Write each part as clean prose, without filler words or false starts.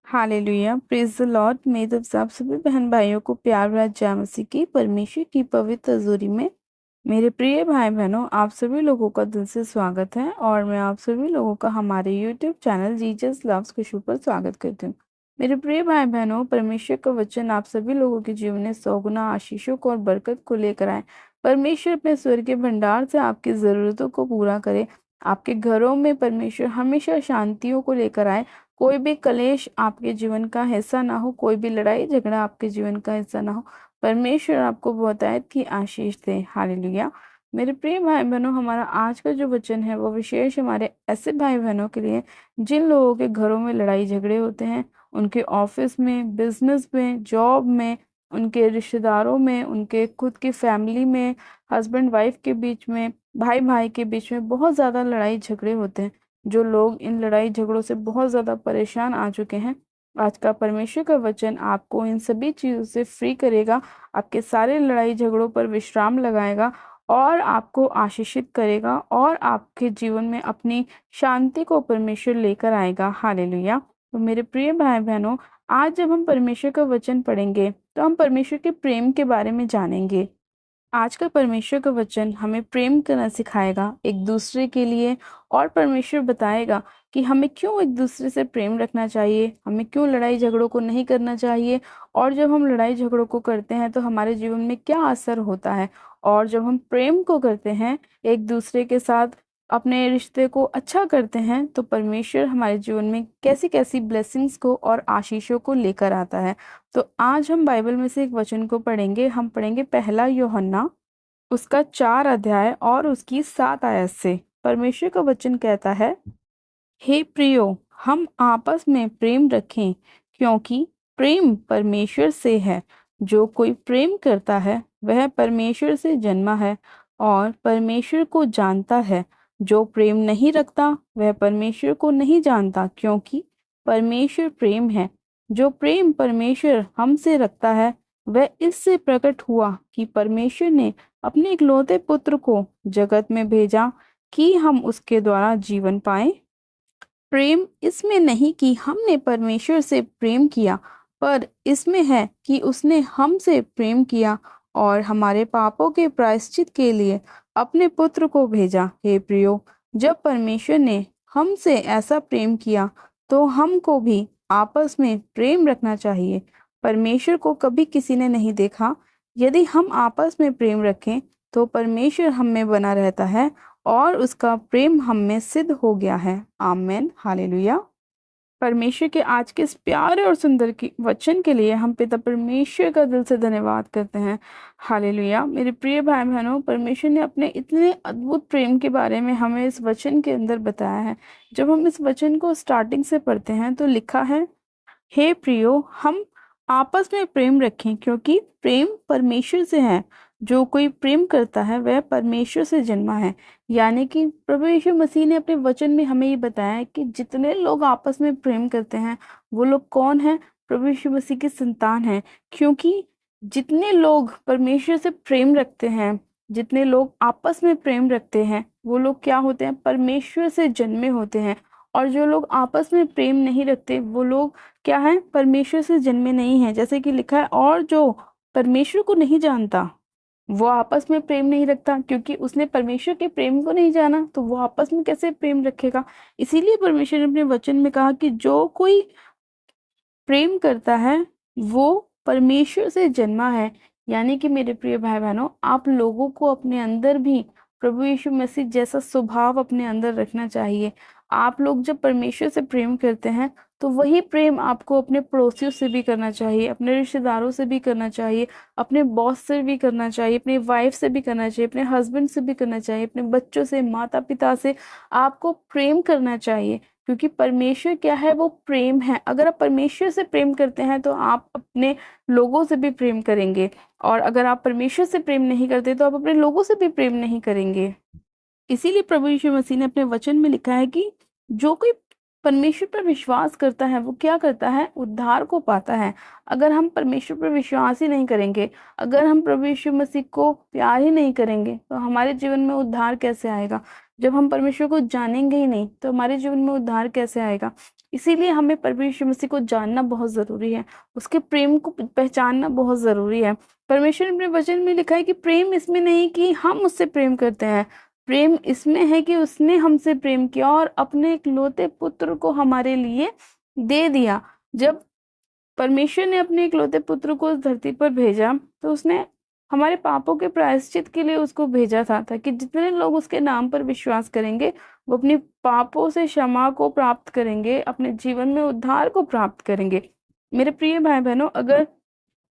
Hallelujah, praise the Lord. मेरी तरफ से आप सभी बहन भाइयों को प्यार भरा जय मसीह की परमेश्वर की पवित्र हजूरी में मेरे प्रिय भाई बहनों, आप सभी लोगों का दिल से स्वागत है। और मैं आप सभी लोगों का हमारे यूट्यूब चैनल जीसस लव्स खुशबू पर स्वागत करती हूँ। मेरे प्रिय भाई बहनों, परमेश्वर का वचन आप सभी लोगों के जीवन में सौगुना आशीषों को और बरकत को लेकर आए। परमेश्वर अपने स्वर्ग के भंडार से आपकी जरूरतों को पूरा करे। आपके घरों में परमेश्वर हमेशा शांतियों को लेकर आए। कोई भी कलेश आपके जीवन का हिस्सा ना हो, कोई भी लड़ाई झगड़ा आपके जीवन का हिस्सा ना हो। परमेश्वर आपको बहुतायत की आशीष दे। हालेलुया। मेरे प्रिय भाई बहनों, हमारा आज का जो वचन है वो विशेष हमारे ऐसे भाई बहनों के लिए जिन लोगों के घरों में लड़ाई झगड़े होते हैं, उनके ऑफिस में, बिजनेस में, जॉब में, उनके रिश्तेदारों में, उनके खुद की फैमिली में, हस्बैंड वाइफ के बीच में, भाई भाई के बीच में बहुत ज़्यादा लड़ाई झगड़े होते हैं। जो लोग इन लड़ाई झगड़ों से बहुत ज़्यादा परेशान आ चुके हैं, आज का परमेश्वर का वचन आपको इन सभी चीज़ों से फ्री करेगा, आपके सारे लड़ाई झगड़ों पर विश्राम लगाएगा और आपको आशीषित करेगा और आपके जीवन में अपनी शांति को परमेश्वर लेकर आएगा। हालेलुया। तो मेरे प्रिय भाई बहनों, आज जब हम परमेश्वर का वचन पढ़ेंगे तो हम परमेश्वर के प्रेम के बारे में जानेंगे। आज का परमेश्वर का वचन हमें प्रेम करना सिखाएगा एक दूसरे के लिए। और परमेश्वर बताएगा कि हमें क्यों एक दूसरे से प्रेम रखना चाहिए, हमें क्यों लड़ाई झगड़ों को नहीं करना चाहिए, और जब हम लड़ाई झगड़ों को करते हैं तो हमारे जीवन में क्या असर होता है। और जब हम प्रेम को करते हैं, एक दूसरे के साथ अपने रिश्ते को अच्छा करते हैं, तो परमेश्वर हमारे जीवन में कैसी कैसी ब्लेसिंग्स को और आशीषों को लेकर आता है। तो आज हम बाइबल में से एक वचन को पढ़ेंगे। हम पढ़ेंगे पहला यूहन्ना, उसका 4 अध्याय और उसकी 7 आयत से। परमेश्वर का वचन कहता है, हे प्रियो, हम आपस में प्रेम रखें, क्योंकि प्रेम परमेश्वर से है। जो कोई प्रेम करता है वह परमेश्वर से जन्मा है और परमेश्वर को जानता है। जो प्रेम नहीं रखता वह परमेश्वर को नहीं जानता, क्योंकि परमेश्वर प्रेम है। जो प्रेम परमेश्वर हमसे रखता है वह इससे प्रकट हुआ कि परमेश्वर ने अपने इकलौते पुत्र को जगत में भेजा कि हम उसके द्वारा जीवन पाएं। प्रेम इसमें नहीं कि हमने परमेश्वर से प्रेम किया, पर इसमें है कि उसने हमसे प्रेम किया और हमारे पापों के प्रायश्चित के लिए अपने पुत्र को भेजा। हे प्रियो, जब परमेश्वर ने हमसे ऐसा प्रेम किया तो हमको भी आपस में प्रेम रखना चाहिए। परमेश्वर को कभी किसी ने नहीं देखा। यदि हम आपस में प्रेम रखें तो परमेश्वर हम में बना रहता है और उसका प्रेम हम में सिद्ध हो गया है। आमेन। हालेलुया। परमेश्वर के आज के इस प्यारे और सुंदर की वचन के लिए हम पिता परमेश्वर का दिल से धन्यवाद करते हैं। हालेलुया। मेरे प्रिय भाई बहनों, परमेश्वर ने अपने इतने अद्भुत प्रेम के बारे में हमें इस वचन के अंदर बताया है। जब हम इस वचन को स्टार्टिंग से पढ़ते हैं तो लिखा है, हे प्रियो, हम आपस में प्रेम रखें, क्योंकि प्रेम परमेश्वर से है। जो कोई प्रेम करता है वह परमेश्वर से जन्मा है। यानी कि प्रभु यीशु मसीह ने अपने वचन में हमें ये बताया है कि जितने लोग आपस में प्रेम करते हैं वो लोग कौन है? प्रभु यीशु मसीह की संतान है। क्योंकि जितने लोग परमेश्वर से प्रेम रखते हैं, जितने लोग आपस में प्रेम रखते हैं, वो लोग क्या होते हैं? परमेश्वर से जन्मे होते हैं। और जो लोग आपस में प्रेम नहीं रखते वो लोग क्या है? परमेश्वर से जन्मे नहीं है। जैसे कि लिखा है, और जो परमेश्वर को नहीं जानता वो आपस में प्रेम नहीं रखता, क्योंकि उसने परमेश्वर के प्रेम को नहीं जाना, तो वो आपस में कैसे प्रेम रखेगा? इसीलिए परमेश्वर ने अपने वचन में कहा कि जो कोई प्रेम करता है वो परमेश्वर से जन्मा है। यानी कि मेरे प्रिय भाई बहनों, आप लोगों को अपने अंदर भी प्रभु यीशु मसीह जैसा स्वभाव अपने अंदर रखना चाहिए। आप लोग जब परमेश्वर से प्रेम करते हैं तो वही प्रेम आपको अपने पड़ोसियों से भी करना चाहिए, अपने रिश्तेदारों से भी करना चाहिए, अपने बॉस से भी करना चाहिए, अपनी वाइफ से भी करना चाहिए, अपने हस्बैंड से भी करना चाहिए, अपने बच्चों से, माता पिता से आपको प्रेम करना चाहिए। क्योंकि परमेश्वर क्या है? वो प्रेम है। अगर आप परमेश्वर से प्रेम करते हैं तो आप अपने लोगों से भी प्रेम करेंगे, और अगर आप परमेश्वर से प्रेम नहीं करते तो आप अपने लोगों से भी प्रेम नहीं करेंगे। इसीलिए प्रभु यीशु मसीह ने अपने वचन में लिखा है कि जो कोई परमेश्वर पर विश्वास करता है वो क्या करता है? उद्धार को पाता है। अगर हम परमेश्वर पर विश्वास ही नहीं करेंगे, अगर हम प्रभु यीशु मसीह को प्यार ही नहीं करेंगे, तो हमारे जीवन में उद्धार कैसे आएगा? जब हम परमेश्वर को जानेंगे ही नहीं तो हमारे जीवन में उद्धार कैसे आएगा? इसीलिए हमें परमेश्वर यीशु मसीह को जानना बहुत ज़रूरी है, उसके प्रेम को पहचानना बहुत ज़रूरी है। परमेश्वर ने अपने वचन में लिखा है कि प्रेम इसमें नहीं कि हम उससे प्रेम करते हैं, प्रेम इसमें है कि उसने हमसे प्रेम किया और अपने इकलौते पुत्र को हमारे लिए दे दिया। जब परमेश्वर ने अपने इकलौते पुत्र को इस धरती पर भेजा तो उसने हमारे पापों के प्रायश्चित के लिए उसको भेजा था, ताकि जितने लोग उसके नाम पर विश्वास करेंगे वो अपने पापों से क्षमा को प्राप्त करेंगे, अपने जीवन में उद्धार को प्राप्त करेंगे। मेरे प्रिय भाई बहनों, अगर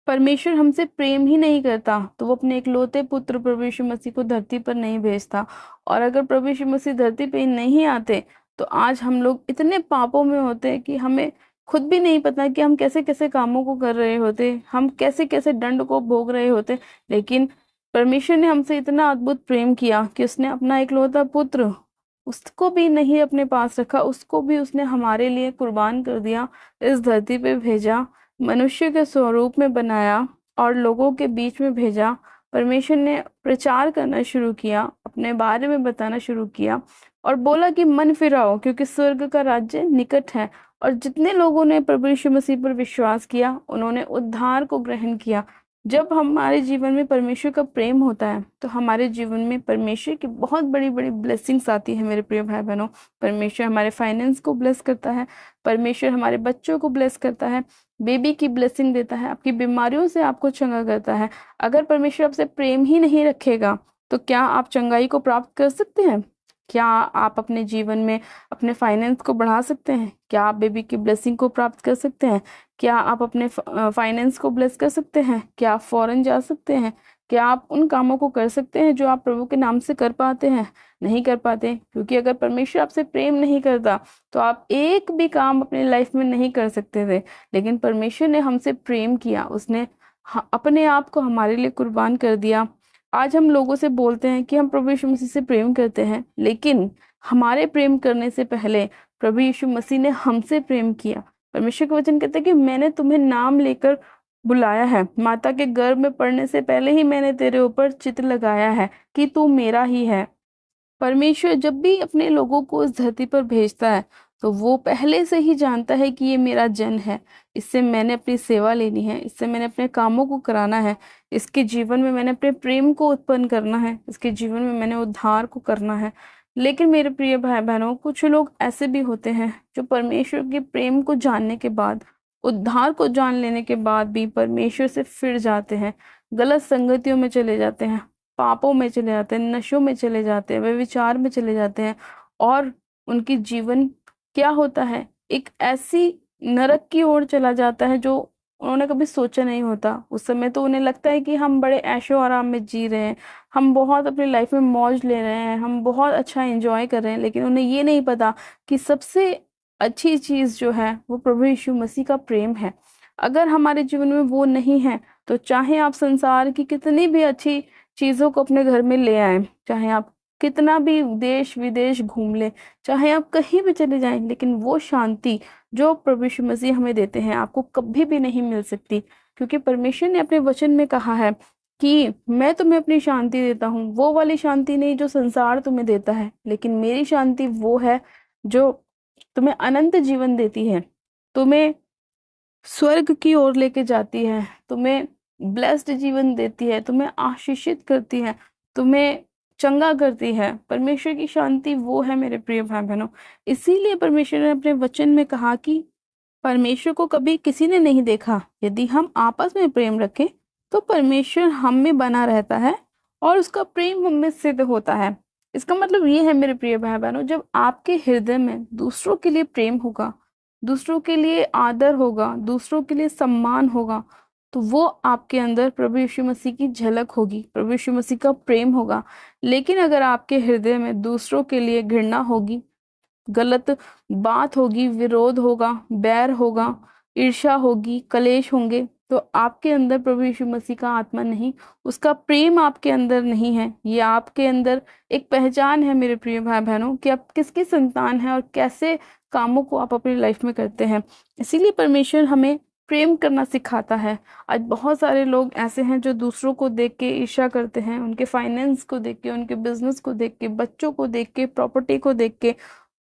परमेश्वर हमसे प्रेम ही नहीं करता तो वो अपने इकलौते पुत्र प्रभु यीशु मसीह को धरती पर नहीं भेजता। और अगर प्रभु यीशु मसीह धरती पे नहीं आते तो आज हम लोग इतने पापों में होते कि हमें खुद भी नहीं पता कि हम कैसे कैसे कामों को कर रहे होते, हम कैसे कैसे दंड को भोग रहे होते। लेकिन परमेश्वर ने हमसे इतना अद्भुत प्रेम किया कि उसने अपना इकलौता पुत्र, उसको भी नहीं अपने पास रखा, उसको भी उसने हमारे लिए कुर्बान कर दिया, इस धरती पे भेजा, मनुष्य के स्वरूप में बनाया और लोगों के बीच में भेजा। परमेश्वर ने प्रचार करना शुरू किया, अपने बारे में बताना शुरू किया और बोला कि मन फिराओ क्योंकि स्वर्ग का राज्य निकट है। और जितने लोगों ने प्रभु यीशु मसीह पर विश्वास किया उन्होंने उद्धार को ग्रहण किया। जब हमारे जीवन में परमेश्वर का प्रेम होता है तो हमारे जीवन में परमेश्वर की बहुत बड़ी बड़ी ब्लेसिंग्स आती है। मेरे प्रिय भाई बहनों, परमेश्वर हमारे फाइनेंस को ब्लेस करता है, परमेश्वर हमारे बच्चों को ब्लेस करता है, बेबी की ब्लेसिंग देता है, आपकी बीमारियों से आपको चंगा करता है। अगर परमेश्वर आपसे प्रेम ही नहीं रखेगा तो क्या आप चंगाई को प्राप्त कर सकते हैं? क्या आप अपने जीवन में अपने फाइनेंस को बढ़ा सकते हैं? क्या आप बेबी की ब्लेसिंग को प्राप्त कर सकते हैं? क्या आप अपने फाइनेंस को ब्लेस कर सकते हैं? क्या आप फॉरेन जा सकते हैं? क्या आप उन कामों को कर सकते हैं जो आप प्रभु के नाम से कर पाते हैं? नहीं कर पाते, क्योंकि अगर परमेश्वर आपसे प्रेम नहीं करता तो आप एक भी काम अपनी लाइफ में नहीं कर सकते थे। लेकिन परमेश्वर ने हमसे प्रेम किया, उसने अपने आप को हमारे लिए कुर्बान कर दिया। आज हम लोगों से बोलते हैं कि हम प्रभु यीशु मसीह से प्रेम करते हैं, लेकिन हमारे प्रेम करने से पहले प्रभु यीशु मसीह ने हमसे प्रेम किया। परमेश्वर का वचन कहता है कि मैंने तुम्हें नाम लेकर बुलाया है, माता के गर्भ में पड़ने से पहले ही मैंने तेरे ऊपर चित्र लगाया है कि तू मेरा ही है। परमेश्वर जब भी अपने लोगों को इस धरती पर भेजता है तो वो पहले से ही जानता है कि ये मेरा जन है, इससे मैंने अपनी सेवा लेनी है, इससे मैंने अपने कामों को कराना है, इसके जीवन में मैंने अपने प्रेम को उत्पन्न करना है, इसके जीवन में मैंने उद्धार को करना है। लेकिन मेरे प्रिय भाई बहनों, कुछ लोग ऐसे भी होते हैं जो परमेश्वर के प्रेम को जानने के बाद, उद्धार को जान लेने के बाद भी परमेश्वर से फिर जाते हैं, गलत संगतियों में चले जाते हैं, पापों में चले जाते हैं, नशों में चले जाते हैं, व्यभिचार में चले जाते हैं। और उनकी जीवन क्या होता है, एक ऐसी नरक की ओर चला जाता है जो उन्होंने कभी सोचा नहीं होता। उस समय तो उन्हें लगता है कि हम बड़े ऐशो आराम में जी रहे हैं, हम बहुत अपनी लाइफ में मौज ले रहे हैं, हम बहुत अच्छा एंजॉय कर रहे हैं, लेकिन उन्हें ये नहीं पता कि सबसे अच्छी चीज़ जो है वो प्रभु यीशु मसीह का प्रेम है। अगर हमारे जीवन में वो नहीं है तो चाहे आप संसार की कितनी भी अच्छी चीज़ों को अपने घर में ले आए, चाहे आप कितना भी देश विदेश घूम ले, चाहे आप कहीं भी चले जाएं, लेकिन वो शांति जो प्रभु यीशु मसीह हमें देते हैं आपको कभी भी नहीं मिल सकती। क्योंकि परमेश्वर ने अपने वचन में कहा है कि मैं तुम्हें अपनी शांति देता हूँ, वो वाली शांति नहीं जो संसार तुम्हें देता है, लेकिन मेरी शांति वो है जो तुम्हें अनंत जीवन देती है, तुम्हें स्वर्ग की ओर लेके जाती है, तुम्हें ब्लेस्ड जीवन देती है, तुम्हें आशीषित करती है, तुम्हें चंगा करती है। परमेश्वर की शांति वो है मेरे प्रिय भाई बहनों। इसीलिए परमेश्वर ने अपने वचन में कहा कि परमेश्वर को कभी किसी ने नहीं देखा, यदि हम आपस में प्रेम रखें तो परमेश्वर हम में बना रहता है और उसका प्रेम हम में सिद्ध होता है। इसका मतलब ये है मेरे प्रिय भाई बहनों, जब आपके हृदय में दूसरों के लिए प्रेम होगा, दूसरों के लिए आदर होगा, दूसरों के लिए सम्मान होगा, तो वो आपके अंदर प्रभु यीशु मसीह की झलक होगी, प्रभु यीशु मसीह का प्रेम होगा। लेकिन अगर आपके हृदय में दूसरों के लिए घृणा होगी, गलत बात होगी, विरोध होगा, बैर होगा, ईर्ष्या होगी, कलेश होंगे, तो आपके अंदर प्रभु यीशु मसीह का आत्मा नहीं, उसका प्रेम आपके अंदर नहीं है। ये आपके अंदर एक पहचान है मेरे प्रिय भाई बहनों कि आप किसकी संतान हैं और कैसे कामों को आप अपनी लाइफ में करते हैं। इसीलिए परमेश्वर हमें प्रेम करना सिखाता है। आज बहुत सारे लोग ऐसे हैं जो दूसरों को देख के ईर्ष्या करते हैं, उनके फाइनेंस को देख के, उनके बिजनेस को देख के, बच्चों को देख के, प्रॉपर्टी को देख के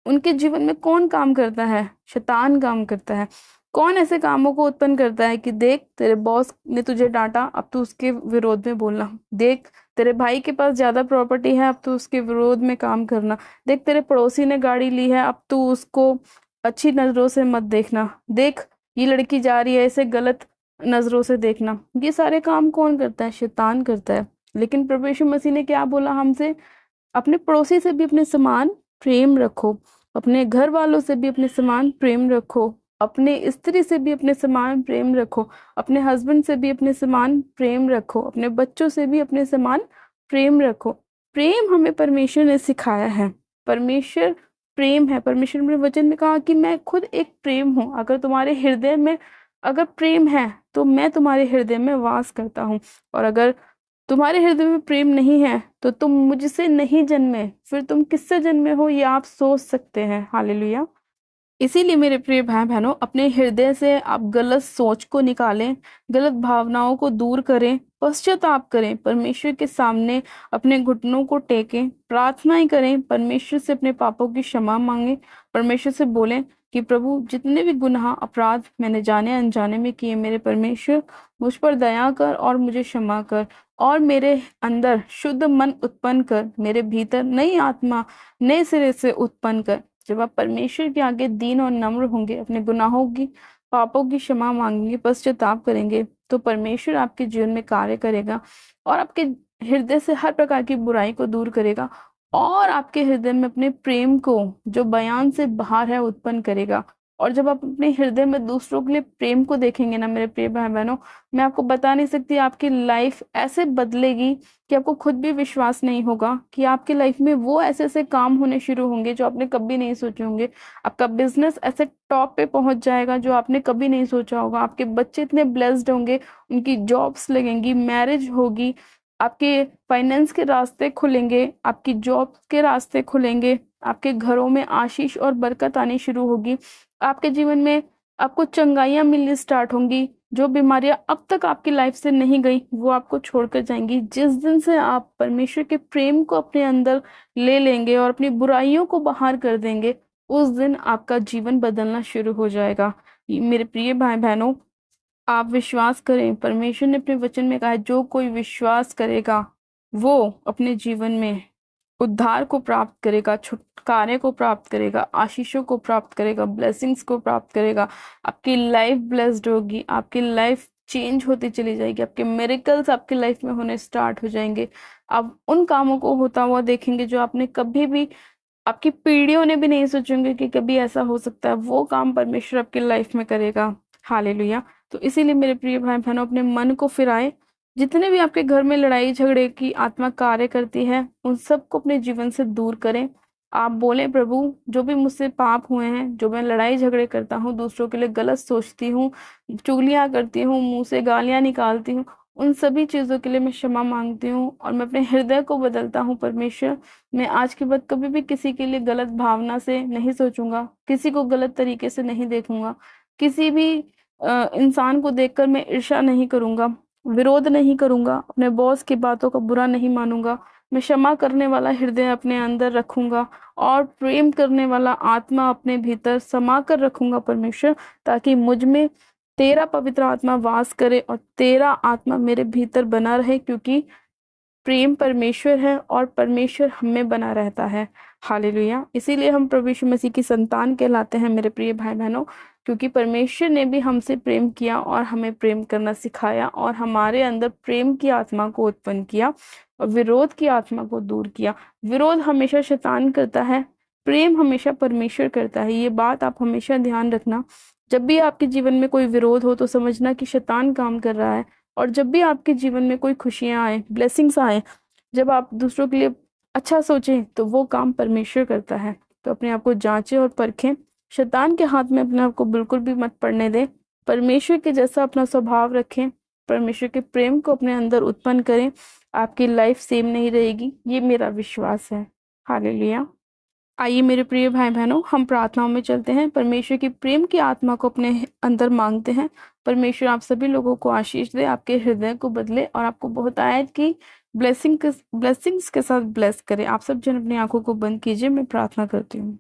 उनके जीवन में कौन काम करता है? शैतान काम करता है। कौन ऐसे कामों को उत्पन्न करता है कि देख तेरे बॉस ने तुझे डांटा, अब तू उसके विरोध में बोलना। देख तेरे भाई के पास ज्यादा प्रॉपर्टी है, अब तू उसके विरोध में काम करना। देख तेरे पड़ोसी ने गाड़ी ली है, अब तू उसको अच्छी नजरों से मत देखना। देख ये लड़की जा रही है, इसे गलत नजरों से देखना। ये सारे काम कौन करता है? शैतान करता है। लेकिन प्रभु यीशु मसीह ने क्या बोला हमसे? अपने पड़ोसी से भी अपने समान प्रेम रखो, अपने घर वालों से भी अपने समान प्रेम रखो, अपने स्त्री से भी अपने समान प्रेम रखो, अपने हस्बैंड से भी अपने समान प्रेम रखो, अपने बच्चों से भी अपने समान प्रेम रखो। प्रेम हमें परमेश्वर ने सिखाया है। परमेश्वर प्रेम है। परमेश्वर ने वचन में कहा कि मैं खुद एक प्रेम हूँ। अगर तुम्हारे हृदय में अगर प्रेम है तो मैं तुम्हारे हृदय में वास करता हूँ। और अगर तुम्हारे हृदय में प्रेम नहीं है तो तुम मुझसे नहीं जन्मे, फिर तुम किससे जन्मे हो ये आप सोच सकते हैं। हालेलुया। इसीलिए मेरे प्रिय भाई बहनों, अपने हृदय से आप गलत सोच को निकालें, गलत भावनाओं को दूर करें, पश्चाताप करें, परमेश्वर के सामने अपने घुटनों को टेकें, प्रार्थनाएं करें, परमेश्वर से अपने पापों की क्षमा मांगें, परमेश्वर से बोलें कि प्रभु जितने भी गुनाह अपराध मैंने जाने अनजाने में किए, मेरे परमेश्वर मुझ पर दया कर और मुझे क्षमा कर, और मेरे अंदर शुद्ध मन उत्पन्न कर, मेरे भीतर नई आत्मा नए सिरे से उत्पन्न कर। जब आप परमेश्वर के आगे दीन और नम्र होंगे, अपने गुनाहों की पापों की क्षमा मांगेंगे, पश्चाताप करेंगे, तो परमेश्वर आपके जीवन में कार्य करेगा और आपके हृदय से हर प्रकार की बुराई को दूर करेगा और आपके हृदय में अपने प्रेम को जो बयान से बाहर है उत्पन्न करेगा। और जब आप अपने हृदय में दूसरों के लिए प्रेम को देखेंगे ना मेरे प्रिय भाई बहनों, मैं आपको बता नहीं सकती, आपकी लाइफ ऐसे बदलेगी कि आपको खुद भी विश्वास नहीं होगा कि आपकी लाइफ में वो ऐसे ऐसे काम होने शुरू होंगे जो आपने कभी नहीं सोचे होंगे। आपका बिजनेस ऐसे टॉप पे पहुंच जाएगा जो आपने कभी नहीं सोचा होगा। आपके बच्चे इतने ब्लेस्ड होंगे, उनकी जॉब्स लगेंगी, मैरिज होगी, आपके फाइनेंस के रास्ते खुलेंगे, आपकी जॉब के रास्ते खुलेंगे, आपके घरों में आशीष और बरकत आनी शुरू होगी। आपके जीवन में आपको चंगाइयां मिलनी स्टार्ट होंगी। जो बीमारियां अब तक आपकी लाइफ से नहीं गई वो आपको छोड़कर जाएंगी। जिस दिन से आप परमेश्वर के प्रेम को अपने अंदर ले लेंगे और अपनी बुराइयों को बाहर कर देंगे, उस दिन आपका जीवन बदलना शुरू हो जाएगा। मेरे प्रिय भाई बहनों, आप विश्वास करें, परमेश्वर ने अपने वचन में कहा है जो कोई विश्वास करेगा वो अपने जीवन में उद्धार को प्राप्त करेगा, छुटकारे को प्राप्त करेगा, आशीषों को प्राप्त करेगा, ब्लेसिंग्स को प्राप्त करेगा। आपकी लाइफ ब्लेस्ड होगी, आपकी लाइफ चेंज होती चली जाएगी, आपके मिरेकल्स आपकी लाइफ में होने स्टार्ट हो जाएंगे। आप उन कामों को होता हुआ देखेंगे जो आपने कभी भी, आपकी पीढ़ियों ने भी नहीं सोचेंगे कि कभी ऐसा हो सकता है। वो काम परमेश्वर आपकी लाइफ में करेगा। हालेलुया। तो इसीलिए मेरे प्रिय भाई बहनों, अपने मन को फिराए। जितने भी आपके घर में लड़ाई झगड़े की आत्मा कार्य करती है उन सबको अपने जीवन से दूर करें। आप बोलें, प्रभु जो भी मुझसे पाप हुए हैं, जो मैं लड़ाई झगड़े करता हूँ, दूसरों के लिए गलत सोचती हूँ, चुगलियाँ करती हूँ, मुंह से गालियाँ निकालती हूँ, उन सभी चीज़ों के लिए मैं क्षमा मांगती हूँ और मैं अपने हृदय को बदलता हूँ। परमेश्वर, मैं आज के बाद कभी भी किसी के लिए गलत भावना से नहीं सोचूंगा, किसी को गलत तरीके से नहीं देखूंगा, किसी भी इंसान को देखकर मैं ईर्ष्या नहीं करूंगा, विरोध नहीं करूंगा, अपने बॉस की बातों का बुरा नहीं मानूंगा। मैं क्षमा करने वाला हृदय अपने अंदर रखूंगा और प्रेम करने वाला आत्मा अपने भीतर समा कर रखूंगा परमेश्वर, ताकि मुझ में तेरा पवित्र आत्मा वास करे और तेरा आत्मा मेरे भीतर बना रहे, क्योंकि प्रेम परमेश्वर है और परमेश्वर हमें बना रहता है। हालेलुया। इसीलिए हम प्रभु यीशु मसीह की संतान कहलाते हैं मेरे प्रिय भाई बहनों, क्योंकि परमेश्वर ने भी हमसे प्रेम किया और हमें प्रेम करना सिखाया और हमारे अंदर प्रेम की आत्मा को उत्पन्न किया और विरोध की आत्मा को दूर किया। विरोध हमेशा शैतान करता है, प्रेम हमेशा परमेश्वर करता है। ये बात आप हमेशा ध्यान रखना। जब भी आपके जीवन में कोई विरोध हो तो समझना कि शैतान काम कर रहा है। और जब भी आपके जीवन में कोई खुशियां आए, ब्लेसिंग्स आए, जब आप दूसरों के लिए अच्छा सोचें, तो वो काम परमेश्वर करता है। तो अपने आप को जांचें और परखें। शैतान के हाथ में अपने आप को बिल्कुल भी मत पड़ने दें। परमेश्वर के जैसा अपना स्वभाव रखें, परमेश्वर के प्रेम को अपने अंदर उत्पन्न करें। आपकी लाइफ सेम नहीं रहेगी, ये मेरा विश्वास है। हालेलुया। आइए मेरे प्रिय भाई बहनों, हम प्रार्थनाओं में चलते हैं, परमेश्वर की प्रेम की आत्मा को अपने अंदर मांगते हैं। परमेश्वर आप सभी लोगों को आशीष दे, आपके हृदय को बदले और आपको बहुत आयत की ब्लेसिंग्स के साथ ब्लेस करे। आप सब जन अपनी आंखों को बंद कीजिए, मैं प्रार्थना करती हूँ।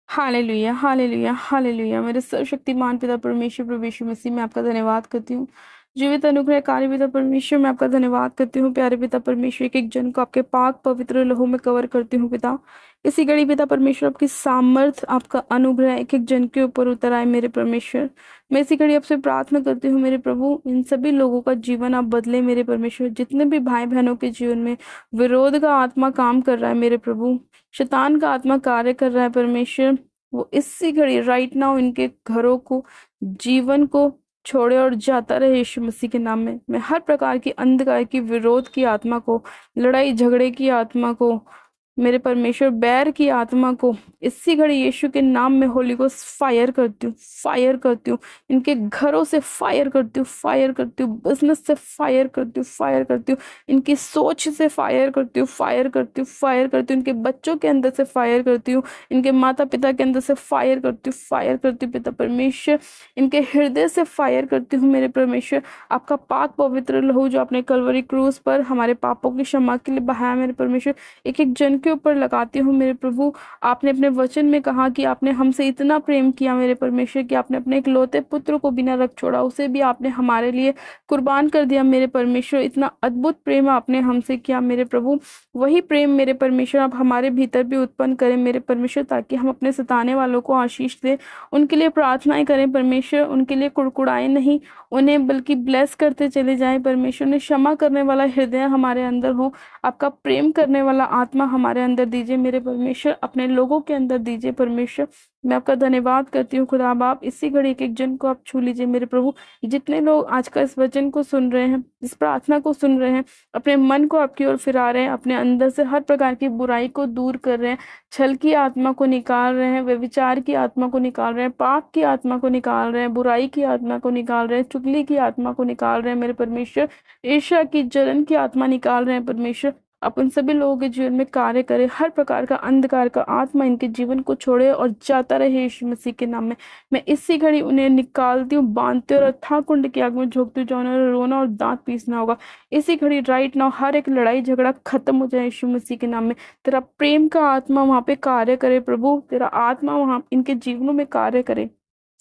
Hallelujah, hallelujah, hallelujah. मेरे सर्वशक्तिमान पिता परमेश्वर प्रभु यीशु मसीह में आपका धन्यवाद करती हूँ। जीवित अनुग्रहकारी पिता परमेश्वर मैं आपका धन्यवाद करती हूँ। प्यारे पिता परमेश्वर एक एक जन को आपके पाक पवित्र लहू में कवर करती हूँ पिता। इसी घड़ी पिता परमेश्वर आपकी सामर्थ आपका अनुग्रह एक एक जन के ऊपर उतर आए मेरे परमेश्वर। मैं इसी घड़ी आपसे प्रार्थना करती हूँ मेरे प्रभु, इन सभी लोगों का जीवन आप बदले मेरे परमेश्वर। जितने भी भाई बहनों के जीवन में विरोध का आत्मा काम कर रहा है मेरे प्रभु, शैतान का आत्मा कार्य कर रहा है परमेश्वर, वो इसी घड़ी राइट नाउ इनके घरों को, जीवन को छोड़े और जाता रहे यीशु मसीह के नाम में। मैं हर प्रकार की अंधकार की विरोध की आत्मा को, लड़ाई झगड़े की आत्मा को, मेरे परमेश्वर बैर की आत्मा को इसी घड़ी यीशु के नाम में होली को फायर करती हूँ, फायर करती हूँ। इनके घरों से फायर करती हूँ, फायर करती हूँ। बिजनेस से फायर करती हूँ, फायर करती हूँ। इनकी सोच से फायर करती हूँ, फायर करती हूँ, फायर करती हूँ। इनके बच्चों के अंदर से फायर करती हूँ, इनके माता पिता के अंदर से फायर करती हूँ, फायर करती हूँ पिता परमेश्वर। इनके हृदय से फायर करती हूँ मेरे परमेश्वर। आपका पाक पवित्र लहू जो आपने कलवरी क्रूस पर हमारे पापों की क्षमा के लिए बहाया मेरे परमेश्वर, एक एक जन के ऊपर लगाती हूँ मेरे प्रभु। आपने अपने वचन में कहा कि आपने हमसे इतना प्रेम किया मेरे परमेश्वर कि आपने अपने इकलौते पुत्र को बिना रख छोड़ा, उसे भी आपने हमारे लिए कुर्बान कर दिया मेरे परमेश्वर। इतना अद्भुत प्रेम आपने हमसे किया मेरे प्रभु। वही प्रेम मेरे परमेश्वर आप हमारे भीतर भी उत्पन्न करें मेरे परमेश्वर, ताकि हम अपने सताने वालों को आशीष दें, उनके लिए प्रार्थनाएं करें परमेश्वर, उनके लिए कुड़कुड़ाएं नहीं, उन्हें बल्कि ब्लेस करते चले जाएं परमेश्वर। ने क्षमा करने वाला हृदय हमारे अंदर हो, आपका प्रेम करने वाला आत्मा हमारे अंदर दीजिए मेरे परमेश्वर, अपने लोगों के अंदर दीजिए परमेश्वर। मैं आपका धन्यवाद करती हूँ खुदा बाप। इसी घड़ी एक एक जन को आप छू लीजिए मेरे प्रभु। जितने लोग आज का इस वचन को सुन रहे हैं, इस प्रार्थना को सुन रहे हैं, अपने मन को आपकी ओर फिरा रहे हैं, अपने अंदर से हर प्रकार की बुराई को दूर कर रहे हैं, छल की आत्मा को निकाल रहे हैं, व्यभिचार की आत्मा को निकाल रहे हैं, पाप की आत्मा को निकाल रहे हैं, बुराई की आत्मा को निकाल रहे हैं, चुगली की आत्मा को निकाल रहे हैं मेरे परमेश्वर, ईर्ष्या की जलन की आत्मा निकाल रहे हैं परमेश्वर। आप उन सभी लोगों के जीवन में कार्य करें, हर प्रकार का अंधकार का आत्मा इनके जीवन को छोड़े और जाता रहे यीशु मसीह के नाम में। मैं इसी घड़ी उन्हें निकालती हूँ, बांधती हूँ और अथाह कुंड की आग में झोंकती हूँ, जहाँ उन्हें रोना और दांत पीसना होगा। इसी घड़ी राइट नाउ हर एक लड़ाई झगड़ा खत्म हो जाए यीशु मसीह के नाम में। तेरा प्रेम का आत्मा वहां पे कार्य करे प्रभु, तेरा आत्मा वहां इनके जीवनों में कार्य करे।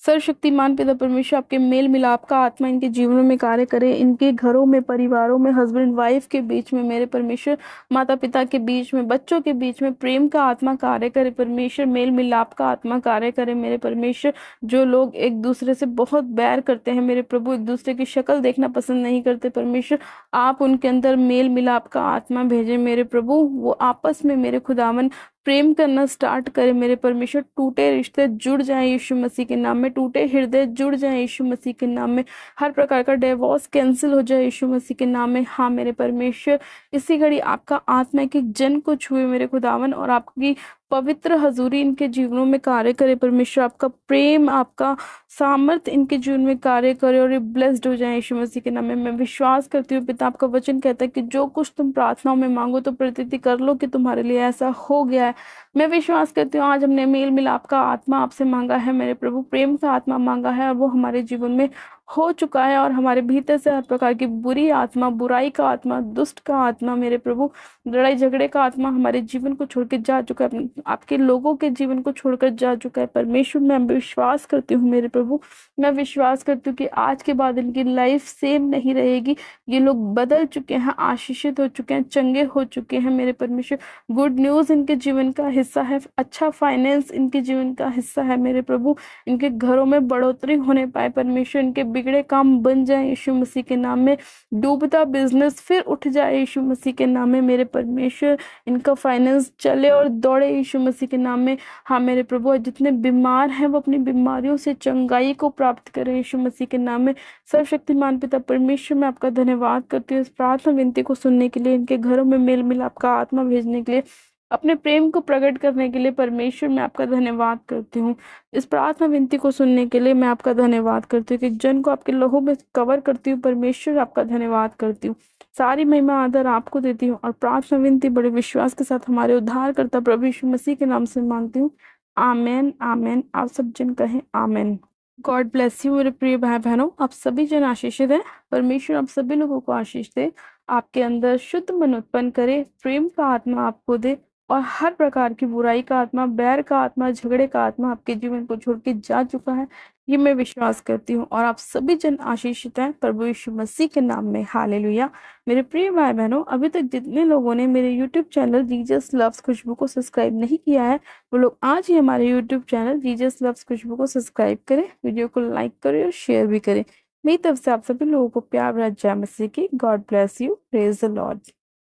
सर्वशक्तिमान पिता परमेश्वर आपके मेल मिलाप का आत्मा इनके जीवनों में कार्य करे, इनके घरों में, परिवारों में, हस्बैंड वाइफ के बीच में मेरे परमेश्वर, माता पिता के बीच में, बच्चों के बीच में प्रेम का आत्मा कार्य करे परमेश्वर, मेल मिलाप का आत्मा कार्य करे मेरे परमेश्वर। जो लोग एक दूसरे से बहुत बैर करते हैं मेरे प्रभु, एक दूसरे की शक्ल देखना पसंद नहीं करते परमेश्वर, आप उनके अंदर मेल मिलाप का आत्मा भेजें मेरे प्रभु। वो आपस में मेरे खुदावन प्रेम करना स्टार्ट करे मेरे परमेश्वर। टूटे रिश्ते जुड़ जाएं यीशु मसीह के नाम में, टूटे हृदय जुड़ जाएं यीशु मसीह के नाम में, हर प्रकार का डिवोर्स कैंसिल हो जाए यीशु मसीह के नाम में। हाँ मेरे परमेश्वर, इसी घड़ी आपका आत्मा एक एक जन को छुए मेरे खुदावन, और आपकी पवित्र हजूरी इनके जीवनों में कार्य करे परमेश्वर। आपका प्रेम, आपका सामर्थ इनके जीवन में कार्य करे और ये ब्लेस्ड हो जाए यीशु मसीह के नाम में। मैं विश्वास करती हूँ पिता, आपका वचन कहता है कि जो कुछ तुम प्रार्थनाओं में मांगो तो प्रतीति कर लो कि तुम्हारे लिए ऐसा हो गया है। मैं विश्वास करती हूँ आज हमने मेल मिलाप का आत्मा आपसे मांगा है मेरे प्रभु, प्रेम का आत्मा मांगा है, और वो हमारे जीवन में हो चुका है, और हमारे भीतर से हर प्रकार की बुरी आत्मा, बुराई का आत्मा, दुष्ट का आत्मा मेरे प्रभु, लड़ाई झगड़े का आत्मा हमारे जीवन को छोड़ के जा चुका है, आपके लोगों के जीवन को छोड़कर जा चुका है परमेश्वर। मैं विश्वास करती हूँ मेरे प्रभु, मैं विश्वास करती हूँ कि आज के बाद इनकी लाइफ सेम नहीं रहेगी। ये लोग बदल चुके हैं, आशीषित हो चुके हैं, चंगे हो चुके हैं मेरे परमेश्वर। गुड न्यूज़ इनके जीवन का हिस्सा है, अच्छा फाइनेंस इनके जीवन का हिस्सा है मेरे प्रभु। इनके घरों में बढ़ोतरी होने पाए परमेश्वर, इनके बिगड़े काम बन जाए यीशु मसीह के नाम में, डूबता बिजनेस फिर उठ जाए यीशु मसीह के नाम में मेरे परमेश्वर। इनका फाइनेंस चले और दौड़े यीशु मसीह के नाम में। हाँ मेरे प्रभु, जितने बीमार हैं वो अपनी बीमारियों से चंगाई को प्राप्त करें यीशु मसीह के नाम में। सर्वशक्तिमान पिता परमेश्वर, मैं आपका धन्यवाद करती हूँ इस प्रार्थना विनती को सुनने के लिए, इनके घरों में मेल मिलाप का आत्मा भेजने के लिए, अपने प्रेम को प्रकट करने के लिए परमेश्वर मैं आपका धन्यवाद करती हूँ। इस प्रार्थना विनती को सुनने के लिए मैं आपका धन्यवाद करती हूँ कि जन को आपके लहू में कवर करती हूँ परमेश्वर, आपका धन्यवाद करती हूँ। सारी महिमा आदर आपको देती हूँ, और प्रार्थना विनती बड़े विश्वास के साथ हमारे उद्धारकर्ता प्रभु यीशु मसीह के नाम से मांगती हूँ। आमेन, आमेन। आप सब जन कहें आमेन। गॉड ब्लेस यू मेरे प्रिय भाई बहनों, आप सभी जन आशीषित हैं। परमेश्वर आप सभी लोगों को आशीष दे, आपके अंदर शुद्ध मन उत्पन्न करे, प्रेम का आत्मा आपको दे, और हर प्रकार की बुराई का आत्मा, बैर का आत्मा, झगड़े का आत्मा आपके जीवन को छोड़ के जा चुका है। ये मैं विश्वास करती हूँ और आप सभी जन आशीषित हैं प्रभु यीशु मसीह के नाम में। हालेलुया। मेरे प्रिय भाई बहनों, अभी तक जितने लोगों ने मेरे यूट्यूब चैनल जीसस लव्स खुशबू को सब्सक्राइब नहीं किया है, वो लोग आज ही हमारे यूट्यूब चैनल जीसस लव्स खुशबू को सब्सक्राइब करें, वीडियो को लाइक करें और शेयर भी करें। मेरी तरफ से आप सभी लोगों को प्यार भरा जय मसीह की। God bless you. Praise the Lord.